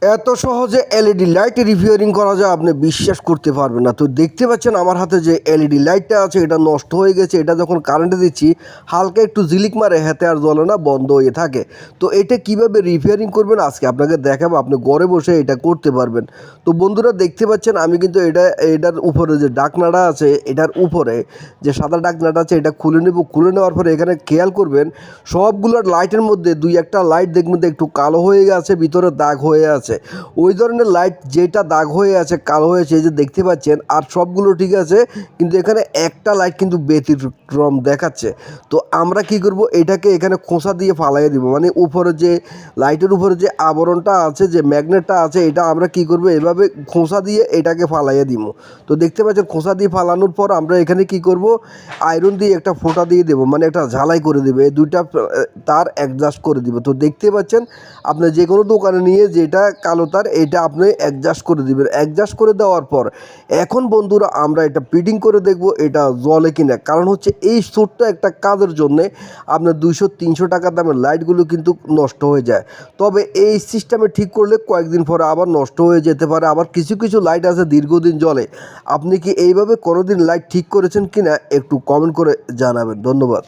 এত সহজে LED light repairing করা যায় আপনি বিশ্বাস করতে পারবেন না। তো দেখতে পাচ্ছেন আমার হাতে যে এলইডি লাইটটা আছে এটা নষ্ট হয়ে গেছে। এটা যখন কারেন্টে দিচ্ছি হালকা একটু ঝিলিক মারে, হাতে আর জ্বলে না, বন্ধ হয়ে থাকে। তো এটা কিভাবে রিপেয়ারিং করবেন আজকে আপনাকে দেখাবো, আপনি ঘরে বসে এটা করতে পারবেন। তো বন্ধুরা দেখতে পাচ্ছেন আমি কিন্তু এটার উপরে যে ডাকনাটা আছে, এটার উপরে যে সাদা ডাকনাটা আছে এটা খুলে নেব। খুলে নেওয়ার পরে এখানে খেয়াল করবেন সবগুলোর লাইটের মধ্যে দুই একটা লাইট দেখবেন একটু কালো হয়ে গেছে, ভিতরে দাগ হয়ে আছে। ওই ধরনের লাইট যেটা দাগ হয়ে আছে, কালো হয়েছে, এই যে দেখতে পাচ্ছেন, আর সবগুলো ঠিক আছে, কিন্তু এখানে একটা লাইট কিন্তু ব্যতিক্রম দেখাচ্ছে। তো আমরা কি করব, এটাকে এখানে খোঁচা দিয়ে ফালাইয়ে দিব, মানে উপরে যে লাইটের উপরে যে আবরণটা আছে, যে ম্যাগনেটটা আছে, এটা আমরা কি করব, এভাবে খোঁচা দিয়ে এটাকে ফালাইয়ে দিব। তো দেখতে পাচ্ছেন খোঁচা দিয়ে ফালানোর পর আমরা এখানে কি করব, আয়রন দিয়ে একটা ফোঁটা দিয়ে দেবো, মানে একটা ঝালাই করে দেবে, এই দুইটা তার অ্যাডজাস্ট করে দিব। তো দেখতে পাচ্ছেন আপনি যে কোনো দোকানে নিয়ে যেটা কালো তার এটা আপনি অ্যাডজাস্ট করে দিবেন। অ্যাডজাস্ট করে দেওয়ার পর এখন বন্ধুরা আমরা এটা ফিটিং করে দেখব এটা জ্বলে কিনা। কারণ হচ্ছে এই ছোট্ট একটা কাজের জন্যে আপনার 200-300 টাকা দামের লাইটগুলো কিন্তু নষ্ট হয়ে যায়। তবে এই সিস্টেমে ঠিক করলে কয়েকদিন পরে আবার নষ্ট হয়ে যেতে পারে। আবার কিছু কিছু লাইট আছে দীর্ঘদিন জ্বলে। আপনি কি এইভাবে কোনোদিন লাইট ঠিক করেছেন কিনা একটু কমেন্ট করে জানাবেন। ধন্যবাদ।